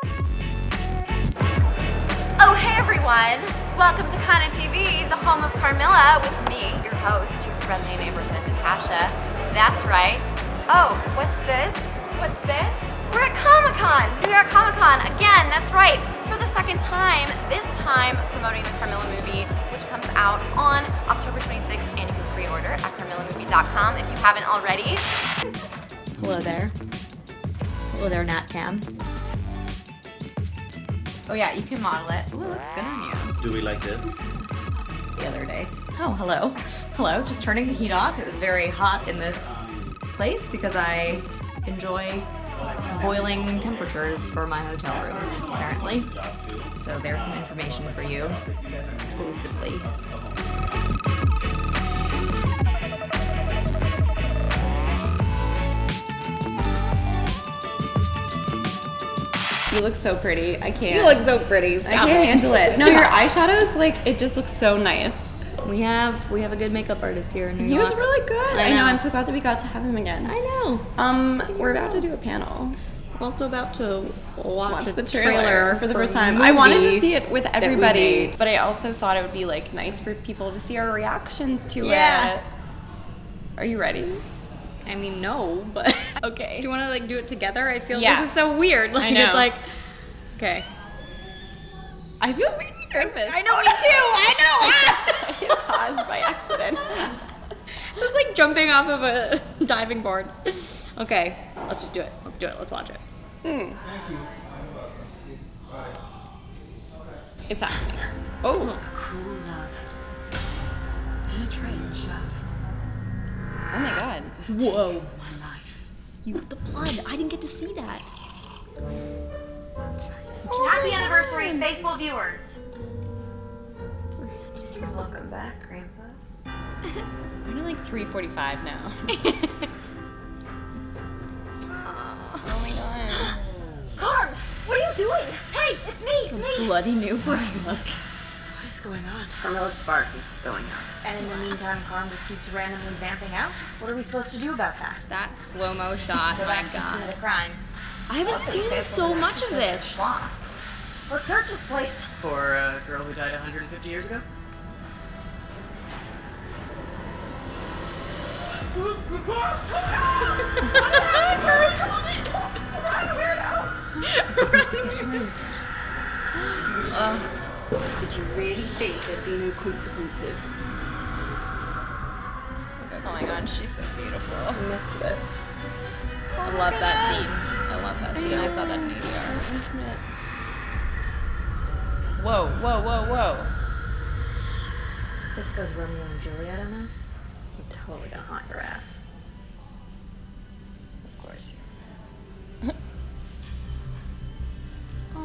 Oh, hey everyone! Welcome to KindaTV, the home of Carmilla, with me, your host, your friendly neighborhood Natasha. That's right. Oh, what's this? What's this? We're at Comic-Con, New York Comic-Con again. That's right. For the second time, this time promoting the Carmilla movie, which comes out on October 26th, and you can pre-order at carmillamovie.com if you haven't already. Hello there. Hello there, Nat Cam. Oh yeah, you can model it. Ooh, it looks good on you. Do we like this? The other day. Oh, hello. Hello, just turning the heat off. It was very hot in this place because I enjoy boiling temperatures for my hotel rooms, apparently. So there's some information for you, exclusively. You look so pretty. I can't. You look so pretty. I can't handle it. No, your eyeshadows, like, it just looks so nice. We have a good makeup artist here in New York. He was really good. I know. I'm so glad that we got to have him again. I know. We're about to do a panel. I'm also about to watch the trailer for the first time. I wanted to see it with everybody, but I also thought it would be like nice for people to see our reactions to it. Are you ready? I mean, no, but Okay. do you want to like do it together? I feel Yeah. this is so weird. Like I know. it's like, okay. I feel really nervous. I know, me too. I know. I hit pause by accident. So it's like jumping off of a diving board. Okay, let's just do it. Let's do it. Let's watch it. It's happening. Oh. Cruel love. Strange love. Oh my god. Whoa. My life. You the blood. I didn't get to see that. Happy anniversary, faithful viewers. Welcome back, Grandpa. We're at like 3:45 now. Oh my god. Carm, what are you doing? Hey, it's me, it's me. Bloody newborn. What is going on? Carmilla's spark is going out. And in the meantime, Carm just keeps randomly vamping out? What are we supposed to do about that? That slow-mo shot. Go back to the scene of the crime. I haven't seen so much of this. Schloss. Let's search this place. For a girl who died 150 years ago? Did you really think there'd be no consequences? Oh my god, she's so beautiful. I missed this. I love that scene. I love that scene. I saw that in ADR. Whoa, whoa, whoa, whoa. This goes Romeo and Juliet on us. I'm totally gonna haunt your ass. Of course. Oh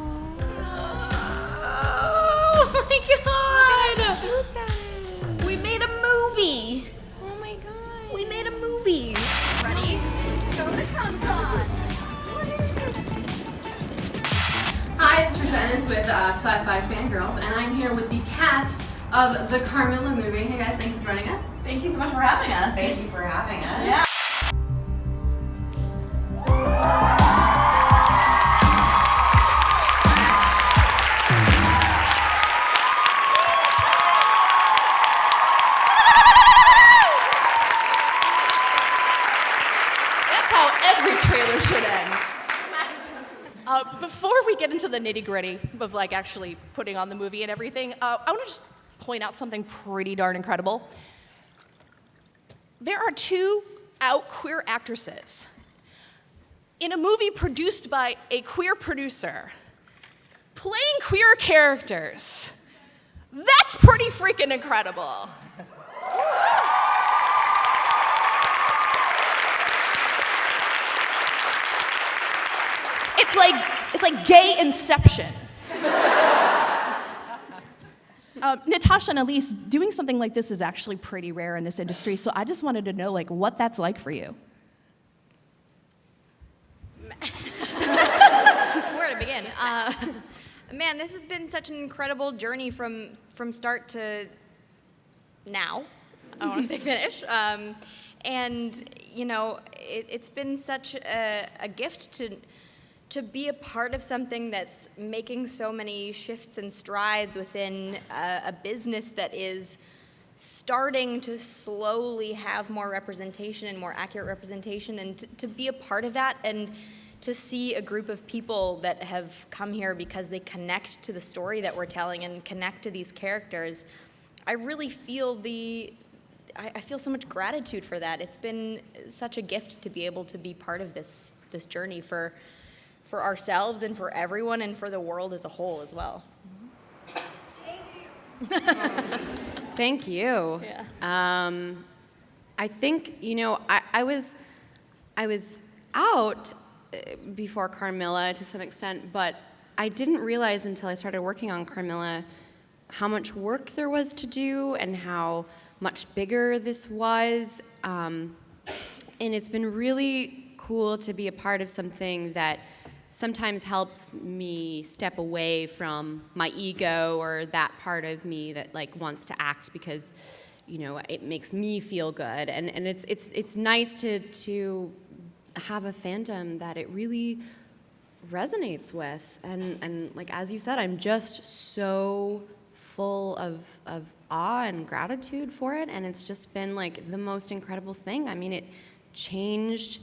my god! Look at it. We made a movie. Oh my god. We made a movie. Ready? Hi, this is Dennis with Sci-Fi Fangirls, and I'm here with the cast of the Carmilla movie. Hey guys, thank you for joining us. Thank you so much for having us. Thank you for having us. Yeah. That's how every trailer should end. Before we get into the nitty-gritty of like actually putting on the movie and everything, I want to just point out something pretty darn incredible. There are two out queer actresses in a movie produced by a queer producer playing queer characters. That's pretty freaking incredible. It's like gay Inception. Natasha and Elise, doing something like this is actually pretty rare in this industry, so I just wanted to know like what that's like for you. Where to begin? Man, this has been such an incredible journey from start to now. I don't want to say finish. And you know, it's been such a gift to to be a part of something that's making so many shifts and strides within a business that is starting to slowly have more representation and more accurate representation, and to be a part of that, and to see a group of people that have come here because they connect to the story that we're telling and connect to these characters. I really feel I feel so much gratitude for that. It's been such a gift to be able to be part of this journey for ourselves and for everyone and for the world as a whole as well. Thank you. Yeah. I think, I was out before Carmilla to some extent, but I didn't realize until I started working on Carmilla how much work there was to do and how much bigger this was. And it's been really cool to be a part of something that sometimes helps me step away from my ego or that part of me that wants to act because, it makes me feel good. And it's nice to have a fandom that it really resonates with. And as you said, I'm just so full of awe and gratitude for it. And it's just been the most incredible thing. I mean, it changed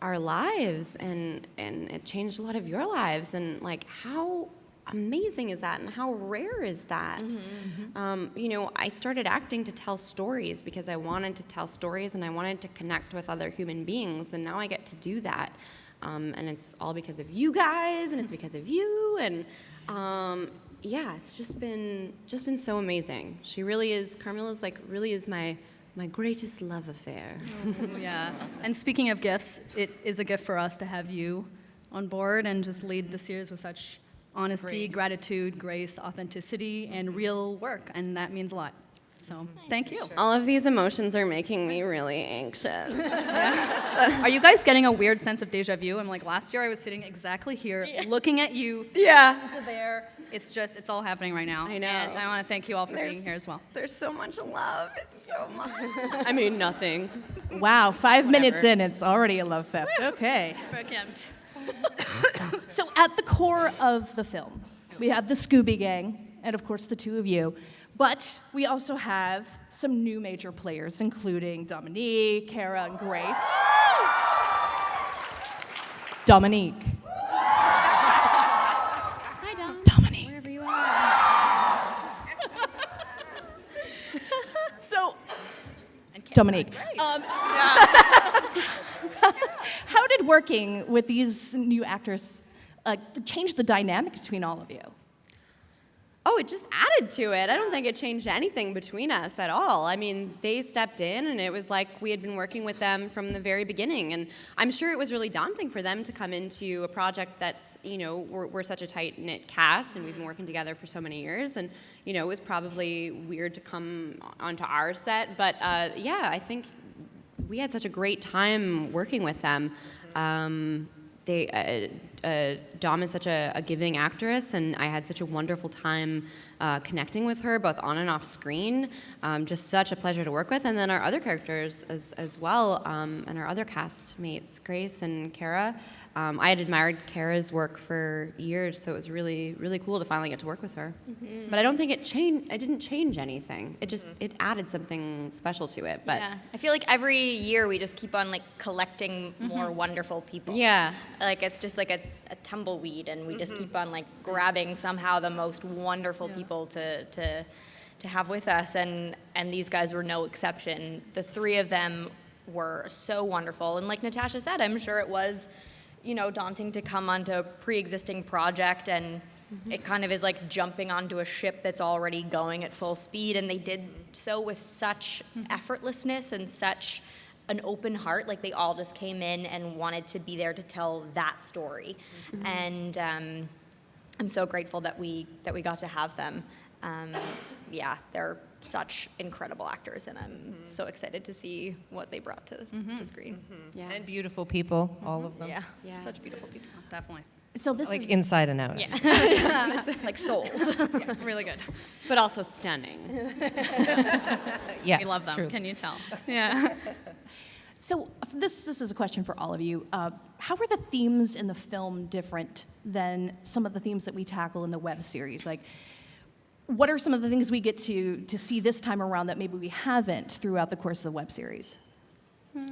our lives, and it changed a lot of your lives, and how amazing is that, and how rare is that? I started acting to tell stories because I wanted to tell stories and I wanted to connect with other human beings, and now I get to do that, and it's all because of you guys, and it's because of you, and it's just been so amazing. She really is. Carmilla's really is my greatest love affair. Yeah. And speaking of gifts, it is a gift for us to have you on board and just lead the series with such honesty, gratitude, grace, authenticity, and real work. And that means a lot. So thank you. All of these emotions are making me really anxious. Are you guys getting a weird sense of deja vu? I'm last year I was sitting exactly here looking at you. Yeah. There. It's all happening right now. I know. And I want to thank you all for being here as well. There's so much love. It's so much. I mean, nothing. Wow, 5 minutes in, it's already a love fest. Okay. So at the core of the film, we have the Scooby Gang, and of course the two of you. But we also have some new major players, including Dominique, Kara, and Grace. Dominique. Hi, Dom. Dominique. Wherever you are. So, Dominique, how did working with these new actors change the dynamic between all of you? Oh, it just added to it. I don't think it changed anything between us at all. I mean, they stepped in, and it was like we had been working with them from the very beginning. And I'm sure it was really daunting for them to come into a project that's, we're such a tight-knit cast, and we've been working together for so many years. And, it was probably weird to come onto our set. But, I think we had such a great time working with them. Dom is such a giving actress, and I had such a wonderful time connecting with her, both on and off screen. Just such a pleasure to work with. And then our other characters as well, and our other cast mates, Grace and Kara. I had admired Kara's work for years, so it was really, really cool to finally get to work with her. Mm-hmm. But I don't think it didn't change anything. It just it added something special to it. But yeah, I feel like every year we just keep on collecting more wonderful people. Yeah, it's just a tumbleweed, and we just keep on grabbing somehow the most wonderful people to have with us, and these guys were no exception. The three of them were so wonderful, and like Natasha said, I'm sure it was daunting to come onto a pre-existing project, and it kind of is like jumping onto a ship that's already going at full speed, and they did so with such effortlessness and such an open heart. They all just came in and wanted to be there to tell that story. And I'm so grateful that we got to have them. They're such incredible actors, and I'm so excited to see what they brought to screen. Yeah. And beautiful people, all of them. Yeah, such beautiful people. Definitely. So this is inside and out. Yeah. Like souls. Really good. But also stunning. Yes, We love them. true. Can you tell? Yeah. So this is a question for all of you. How are the themes in the film different than some of the themes that we tackle in the web series? Like, what are some of the things we get to see this time around that maybe we haven't throughout the course of the web series?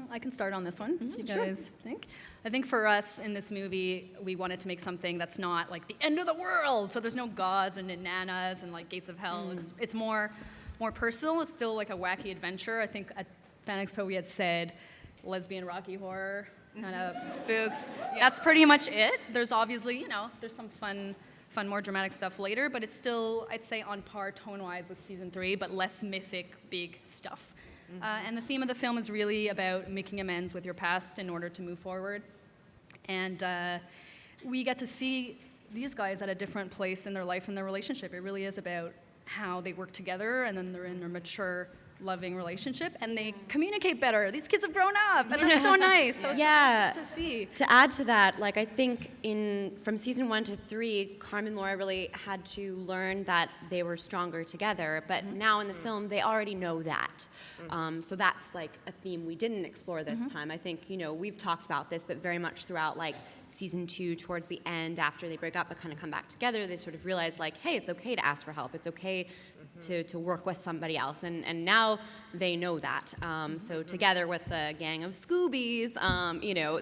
I can start on this one, if you guys think. I think for us in this movie, we wanted to make something that's not like the end of the world. So there's no gods and nanas and like gates of hell. It's more personal. It's still like a wacky adventure. I think at Fan Expo we had said lesbian Rocky Horror kind of spooks. That's pretty much it. There's obviously, there's some fun, more dramatic stuff later, but it's still, I'd say, on par tone-wise with season 3, but less mythic, big stuff. And the theme of the film is really about making amends with your past in order to move forward. And we get to see these guys at a different place in their life and their relationship. It really is about how they work together, and then they're in their mature, loving relationship, and they communicate better. These kids have grown up, and that's so nice. So Yeah. to see. To add to that, like I think from season 1 to 3, Carm and Laura really had to learn that they were stronger together. But now in the film, they already know that. So that's like a theme we didn't explore this time. I think we've talked about this, but very much throughout like season 2, towards the end, after they break up but kind of come back together, they sort of realize like, hey, it's okay to ask for help. It's okay to work with somebody else, and now they know that. So together with the gang of Scoobies,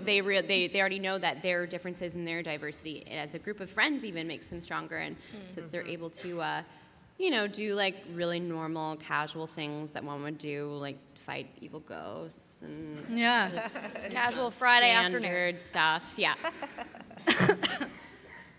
they already know that their differences and their diversity as a group of friends even makes them stronger, and so they're able to, do like really normal, casual things that one would do, like fight evil ghosts and just Casual Friday afternoon standard stuff. Yeah.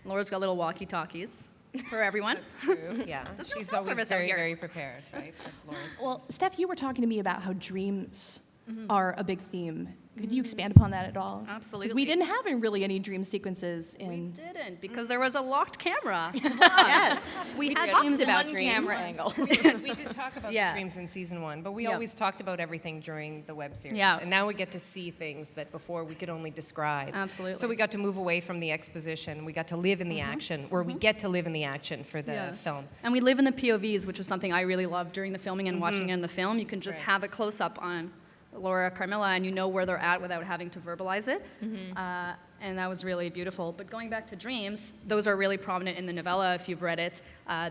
Laura's got little walkie-talkies for everyone. That's true, yeah. She's cell always service out very, here. very prepared, right? That's Laura's. Well, Steph, you were talking to me about how dreams are a big theme. Could you expand upon that at all? Absolutely. 'Cause we didn't have really any dream sequences We in. didn't, because there was a locked camera. Yes. We had talked dreams about one dreams. camera angle. We did talk about Yeah. the dreams in season 1, but we Yeah. always talked about everything during the web series. Yeah. And now we get to see things that before we could only describe. Absolutely. So we got to move away from the exposition. We got to live in the action, or we get to live in the action for the Yeah. film. And we live in the POVs, which is something I really loved during the filming and watching it in the film. You can just Right. have a close-up on Laura, Carmilla, and you know where they're at without having to verbalize it. And that was really beautiful. But going back to dreams, those are really prominent in the novella if you've read it.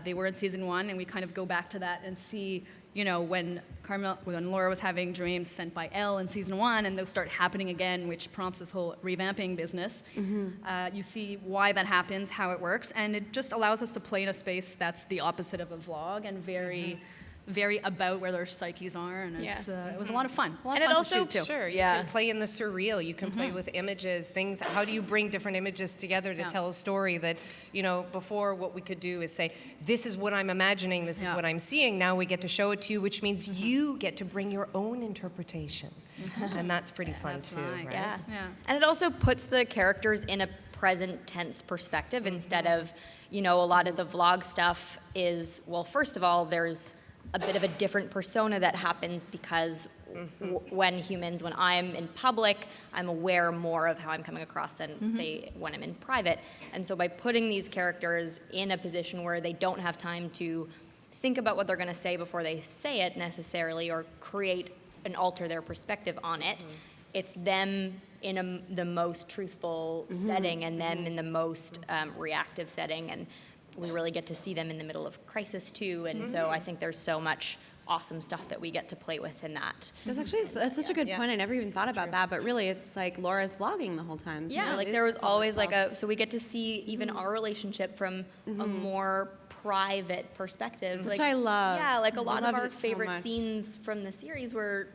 They were in season 1, and we kind of go back to that and see, when Laura was having dreams sent by Elle in season 1, and those start happening again, which prompts this whole re-vamping business. You see why that happens, how it works, and it just allows us to play in a space that's the opposite of a vlog and very about where their psyches are, and it's, it was a lot of fun. A lot And of it fun also- to shoot, too. Sure, you can play in the surreal. You can play with images, things. How do you bring different images together to tell a story that, before what we could do is say, this is what I'm imagining, this is what I'm seeing. Now we get to show it to you, which means you get to bring your own interpretation. And that's pretty fun, too, nice. right? Yeah. Yeah. And it also puts the characters in a present tense perspective instead of, a lot of the vlog stuff is, well, first of all, there's a bit of a different persona that happens because when I'm in public, I'm aware more of how I'm coming across than, say, when I'm in private. And so by putting these characters in a position where they don't have time to think about what they're going to say before they say it necessarily, or create and alter their perspective on it, it's them in the most truthful setting and them in the most reactive setting. And we really get to see them in the middle of crisis too, and so I think there's so much awesome stuff that we get to play with in that. That's such a good point. I never even thought about that, but really it's like Laura's vlogging the whole time. So Yeah, it like is there was the public always like stuff. so we get to see even our relationship from a more private perspective. Which like, I love. Yeah, like a lot I of love our it so favorite much. scenes from the series were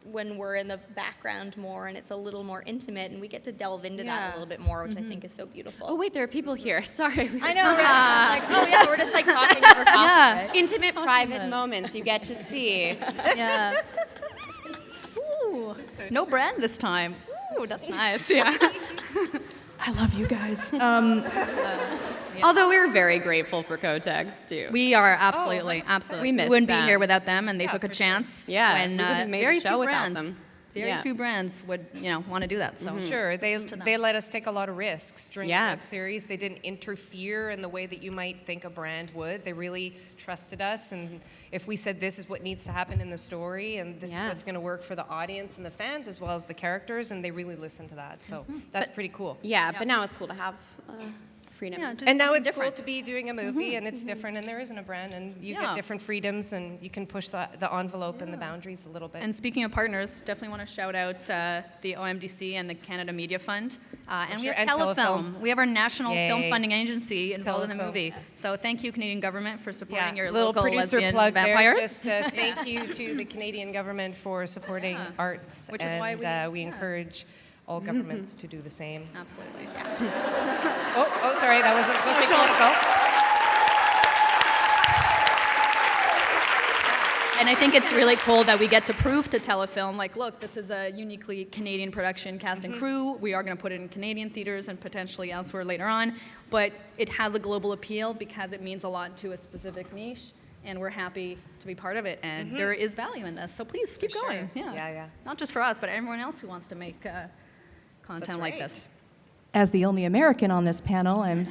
when we're in the background more and it's a little more intimate, and we get to delve into that a little bit more, which I think is so beautiful. Oh wait, there are people here. Sorry. I know, right? Like, oh yeah, we're just like talking over top Yeah. of it. Intimate, private about it. moments you get to see. Yeah. Ooh, no brand this time. Ooh, that's nice. Yeah. I love you guys. Although we were very grateful for Kotex too. We are absolutely. We miss wouldn't them. be here without them, and they took a chance. Yeah, when we wouldn't have made very the show few without brands them. Very few brands would, want to do that. So Sure, they let us take a lot of risks during the Yeah. web series. They didn't interfere in the way that you might think a brand would. They really trusted us, and if we said this is what needs to happen in the story, and this is what's going to work for the audience and the fans as well as the characters, and they really listened to that. So that's pretty cool. Yeah, but now it's cool to have freedom. Yeah, just And now something it's different. cool to be doing a movie, and it's different, and there isn't a brand, and you get different freedoms, and you can push the envelope and the boundaries a little bit. And speaking of partners, definitely want to shout out the OMDC and the Canada Media Fund. And we Sure, have and Telefilm. Telefilm. We have our national film Yay. funding agency involved in the Telefilm. movie. So thank you, Canadian government, for supporting your little local producer lesbian plug vampires. there. Just thank you to the Canadian government for supporting arts, Which is and why we encourage all governments to do the same. Absolutely. Oh, sorry, that wasn't supposed to be political. And I think it's really cool that we get to prove to Telefilm, like, look, this is a uniquely Canadian production cast and crew. We are going to put it in Canadian theaters and potentially elsewhere later on. But it has a global appeal because it means a lot to a specific niche. And we're happy to be part of it. And there is value in this. So please keep For going. sure. Yeah. Not just for us, but everyone else who wants to make content like right. this. As the only American on this panel, I'm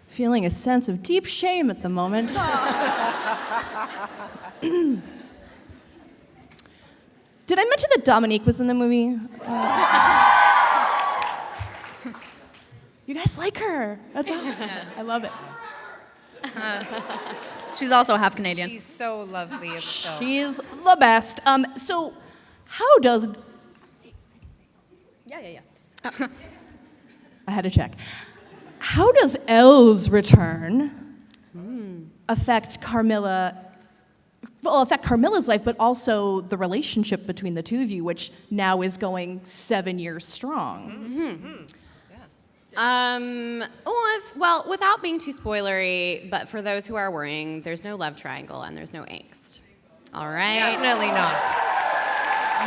feeling a sense of deep shame at the moment. Did I mention that Dominique was in the movie? You guys like her. That's awesome. I love it. She's also half Canadian. She's so lovely in the film. She's the best. So how does... Yeah. I had to check. How does Elle's return affect Carmilla's life, but also the relationship between the two of you, which now is going 7 years strong? Well, without being too spoilery, but for those who are worrying, there's no love triangle and there's no angst. All right? Definitely not.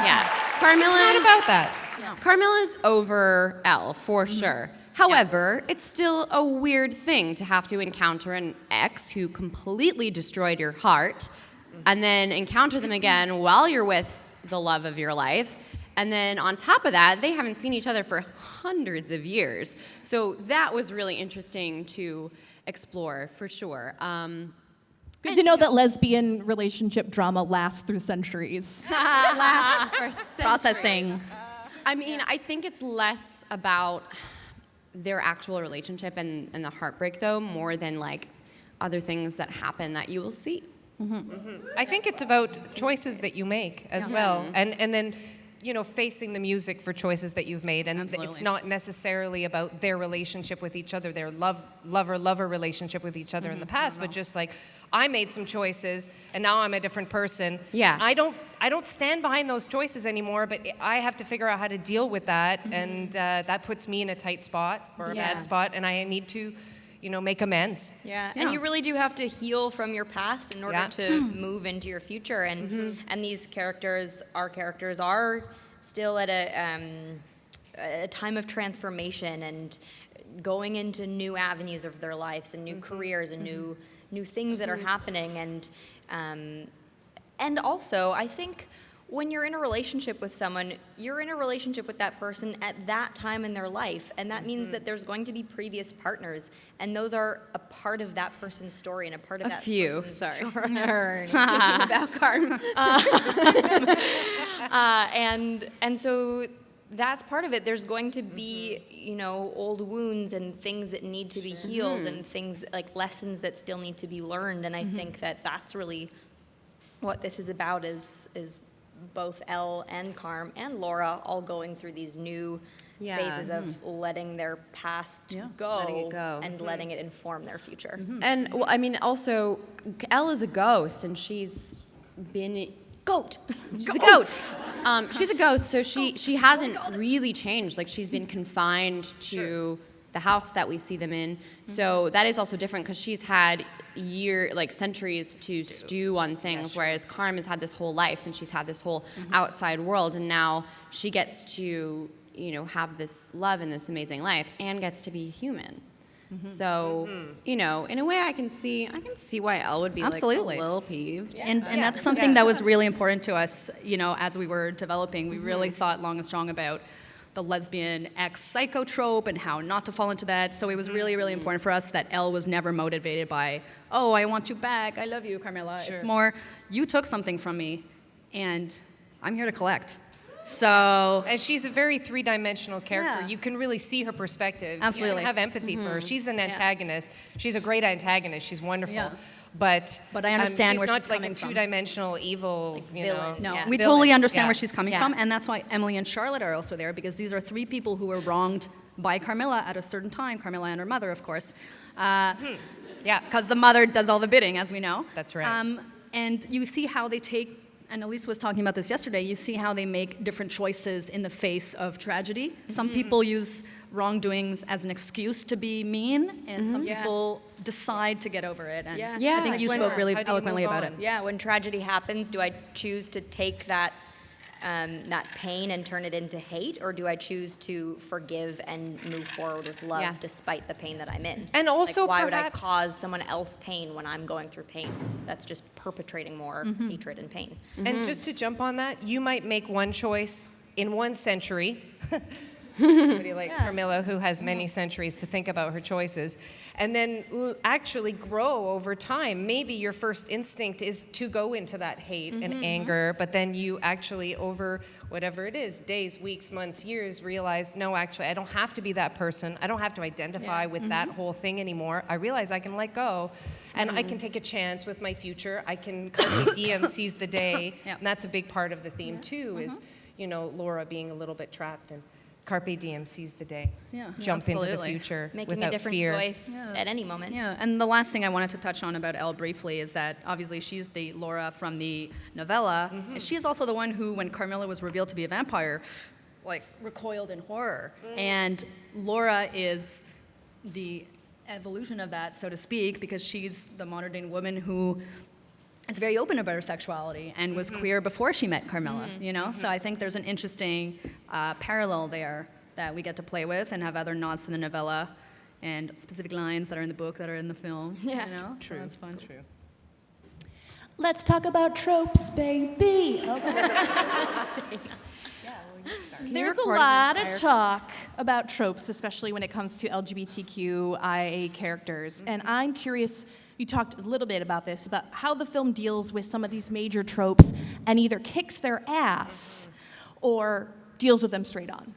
Yeah. Carmilla's It's not about that. Carmilla's over Elle, for sure. However, it's still a weird thing to have to encounter an ex who completely destroyed your heart, and then encounter them again while you're with the love of your life. And then on top of that, they haven't seen each other for hundreds of years. So that was really interesting to explore, for sure. Good to know that lesbian relationship drama lasts through centuries. Lasts for centuries. Processing. I mean, I think it's less about their actual relationship and the heartbreak, though, more than like other things that happen that you will see. I think it's about choices that you make as well, and then facing the music for choices that you've made, and it's not necessarily about their relationship with each other, their lover relationship with each other in the past, but just like I made some choices and now I'm a different person. Yeah. I don't stand behind those choices anymore, but I have to figure out how to deal with that, and that puts me in a tight spot or a bad spot, and I need to make amends. Yeah, and you really do have to heal from your past in order to move into your future. And and these characters, our characters, are still at a time of transformation and going into new avenues of their lives and new careers and new things that are happening. And also, I think when you're in a relationship with someone, you're in a relationship with that person at that time in their life, and that means that there's going to be previous partners, and those are a part of that person's story and a part of that person's journey. About Carm. And so that's part of it. There's going to be, old wounds and things that need to be healed and things like lessons that still need to be learned, and I think that that's really what this is about, is both Elle and Carm and Laura all going through these new phases of letting their past go, Letting it go. and letting it inform their future. And well, I mean, also, Elle is a ghost, and she's been goat. She's a goat. She's a ghost, so she hasn't really changed. Like, she's been confined to the house that we see them in. So that is also different because she's had centuries to stew on things, whereas Carm has had this whole life and she's had this whole outside world, and now she gets to have this love and this amazing life and gets to be human. So, you know, in a way I can see why Elle would be Absolutely. like a little peeved. And that's something that was really important to us, you know, as we were developing. We really thought long and strong about the lesbian ex-psychotrope and how not to fall into that. So it was really, really important for us that Elle was never motivated by, oh, I want you back, I love you, Carmilla. It's more, you took something from me, and I'm here to collect. So, and she's a very three-dimensional character. Yeah. You can really see her perspective. Absolutely. You can have empathy for her. She's an antagonist. She's a great antagonist. She's wonderful. Yeah. But I understand where she's she's not like coming a from. two-dimensional evil, you know. No, Yeah. we villain. totally understand Yeah. where she's coming Yeah. from, and that's why Emily and Charlotte are also there, because these are three people who were wronged by Carmilla at a certain time, Carmilla and her mother, of course. Yeah. Because the mother does all the bidding, as we know. That's right. And you see how they take, and Elise was talking about this yesterday, you see how they make different choices in the face of tragedy. Some people use wrongdoings as an excuse to be mean, and some people decide to get over it. And I think you spoke really How do you eloquently move about on? it. Yeah, when tragedy happens, do I choose to take that that pain and turn it into hate, or do I choose to forgive and move forward with love despite the pain that I'm in? And also like, why would I perhaps- cause someone else pain when I'm going through pain? That's just perpetrating more hatred and pain. And just to jump on that, you might make one choice in 1 century. Somebody like Carmilla, who has many centuries to think about her choices, and then actually grow over time. Maybe your first instinct is to go into that hate and anger, but then you actually, over whatever it is, days, weeks, months, years, realize, no, actually, I don't have to be that person. I don't have to identify with that whole thing anymore. I realize I can let go, and I can take a chance with my future. I can carpe diem, seize the day, and that's a big part of the theme, too, is, you know, Laura being a little bit trapped and carpe diem, seize the day. Yeah, Jump into the absolutely. future Making without a different fear. choice at any moment. Yeah, and the last thing I wanted to touch on about Elle briefly is that obviously she's the Laura from the novella, and she is also the one who, when Carmilla was revealed to be a vampire, like recoiled in horror. And Laura is the evolution of that, so to speak, because she's the modern day woman who is very open about her sexuality and was queer before she met Carmilla, you know? So I think there's an interesting parallel there that we get to play with and have other nods to the novella and specific lines that are in the book that are in the film, you know? True. So that's fun. True. Let's talk about tropes, baby. There's a lot of talk about tropes, especially when it comes to LGBTQIA characters. And I'm curious, you talked a little bit about this, about how the film deals with some of these major tropes and either kicks their ass or deals with them straight on.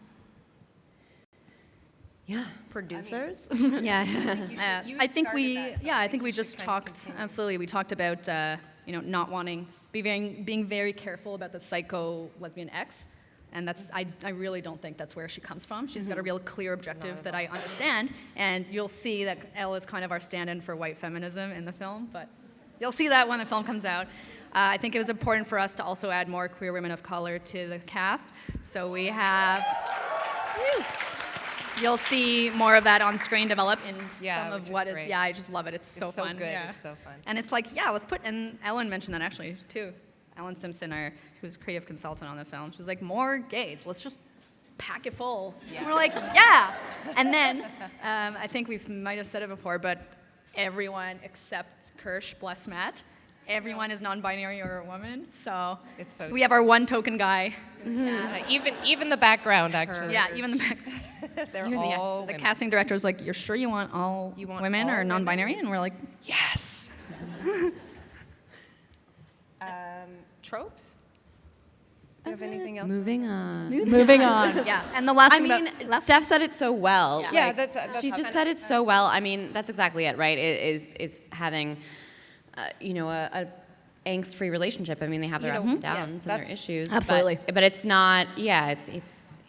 Yeah. Producers? I think we just talked, absolutely, we talked about, you know, not wanting, being very careful about the psycho lesbian ex. And that's, I really don't think that's where she comes from. She's got a real clear objective that I understand. And you'll see that Elle is kind of our stand-in for white feminism in the film, but you'll see that when the film comes out. I think it was important for us to also add more queer women of color to the cast. So we have, you'll see more of that on screen develop in some of what is, great. I just love it. It's so fun. Good. Yeah. It's so fun. And it's like, let's put, and Ellen mentioned that actually, too. Ellen Simpson, who's creative consultant on the film, she was like, more gays, let's just pack it full. And we're like, yeah! And then, I think we might have said it before, but everyone except Kirsch, bless Matt, everyone is non-binary or a woman, so, It's so we have our one token guy. Even the background, actually. Yeah, even the They're all the women. casting director was like, you're sure you want all women all or women? non-binary? And we're like, yes! Tropes? Do you have anything else? Moving on. Moving on. Yeah, and the last I thing mean, about, Steph said it so well. Yeah, Like, that's she just said it so well. I mean, that's exactly it, right? It is having, you know, a angst-free relationship. I mean, they have their ups and downs and their issues. Absolutely. But it's not. Yeah,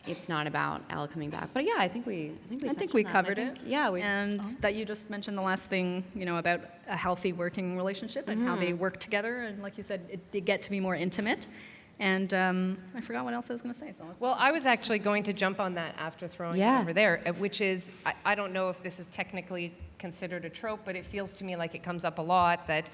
it's not about Elle coming back. But yeah, I think we touched on that. covered I think- it. Yeah, and that you just mentioned the last thing, you know, about a healthy working relationship and how they work together, and like you said, they get to be more intimate. And I forgot what else I was going to say. So Well, I was actually going to jump on that after throwing it over there, which is, I don't know if this is technically considered a trope, but it feels to me like it comes up a lot that,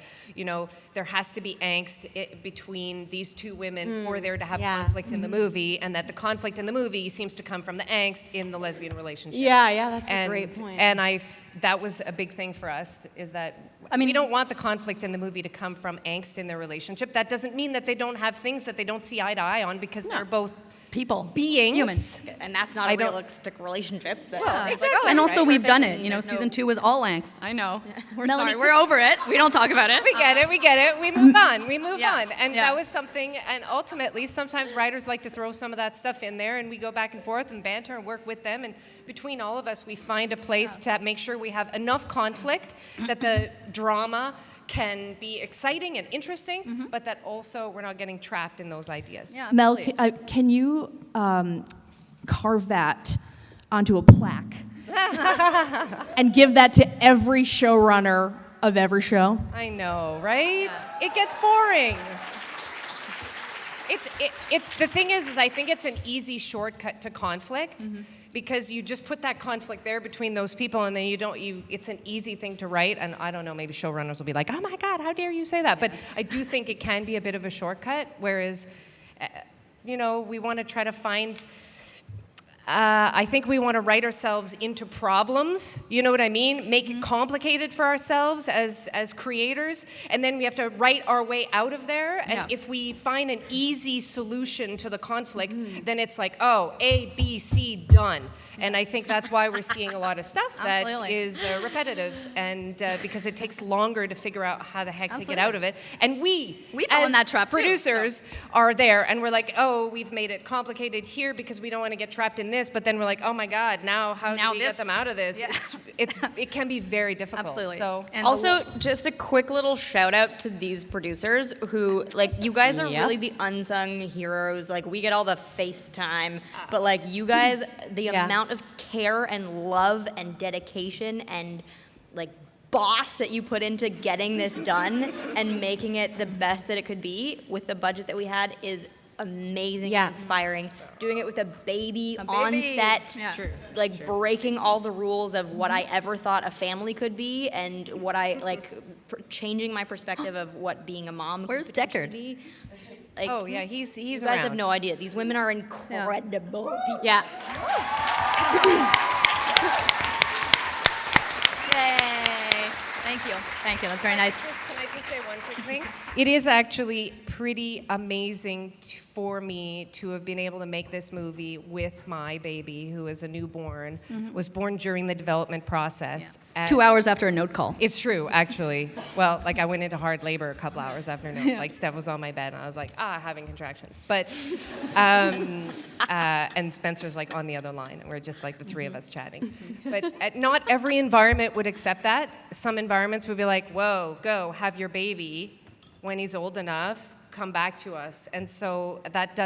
there has to be angst between these two women for there to have conflict in the movie, and that the conflict in the movie seems to come from the angst in the lesbian relationship. Yeah, that's a great point. And that was a big thing for us, is that we don't want the conflict in the movie to come from angst in their relationship. That doesn't mean that they don't have things that they don't see eye to eye on, because they're both people, beings, humans, and that's not a realistic relationship. Exactly. And also, we've done it. Season 2 was all angst. I know. We're sorry. We're over it. We don't talk about it. We get it. We move on. We move on. And that was something. And ultimately, sometimes writers like to throw some of that stuff in there, and we go back and forth and banter and work with them. And between all of us, we find a place to make sure we have enough conflict that the drama can be exciting and interesting, but that also we're not getting trapped in those ideas. Yeah, Mel, can you carve that onto a plaque and give that to every showrunner of every show? I know, right? Yeah. It gets boring. It's the thing is I think it's an easy shortcut to conflict. Because you just put that conflict there between those people, and then it's an easy thing to write. And I don't know, maybe showrunners will be like, oh my God, how dare you say that? But I do think it can be a bit of a shortcut, whereas, we want to try to find, I think we want to write ourselves into problems, you know what I mean? Make it complicated for ourselves as creators, and then we have to write our way out of there. And if we find an easy solution to the conflict, then it's like, oh, A, B, C, done. And I think that's why we're seeing a lot of stuff that is repetitive, and because it takes longer to figure out how the heck to get out of it. And we fall in that trap producers are there, and we're like, oh, we've made it complicated here because we don't want to get trapped in this. But then we're like, oh my God, now how do we get them out of this? Yeah. It can be very difficult. Absolutely. So and also, just a quick little shout out to these producers who, you guys are really the unsung heroes. We get all the FaceTime, but you guys, the amount of care and love and dedication and boss that you put into getting this done and making it the best that it could be with the budget that we had is amazing and inspiring. Doing it with a baby on set, breaking all the rules of what I ever thought a family could be, and what I changing my perspective of what being a mom Where's could Deckard? be. He's you guys around. have no idea. These women are incredible people. Yeah. Yay. Thank you. That's very nice. Can I just say one quick thing? It is actually pretty amazing for me to have been able to make this movie with my baby, who is a newborn, was born during the development process. Yeah. 2 hours after a note call. It's true, actually. Well, I went into hard labor a couple hours after notes. Steph was on my bed, and I was like, having contractions. But, and Spencer's on the other line, and we're just the three of us chatting. But not every environment would accept that. Some environments would be like, whoa, go, have your baby when he's old enough, come back to us. And so that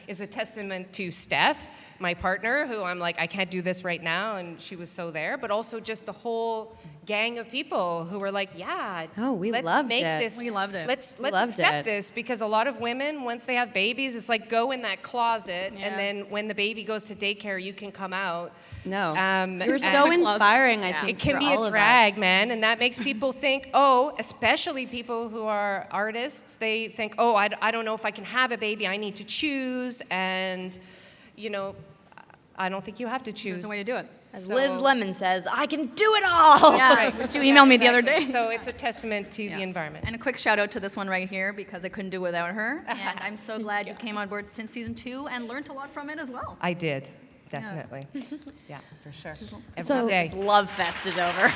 is a testament to Steph, my partner, who I'm like, I can't do this right now, and she was so there, but also just the whole gang of people who were like, we loved it. We loved it. Let's accept this, because a lot of women, once they have babies, it's like, go in that closet, and then when the baby goes to daycare, you can come out. No. You're so inspiring, I think, it can for be all a of drag, us. man, and that makes people think, especially people who are artists, they think, I don't know if I can have a baby, I need to choose, and, I don't think you have to choose. There's a way to do it. As Liz Lemon says, I can do it all. Yeah, right. Which you emailed me the other day. So it's a testament to the environment. And a quick shout out to this one right here, because I couldn't do it without her. And I'm so glad you came on board since season 2 and learned a lot from it as well. I did, definitely. Yeah, for sure. Every day. This love fest is over.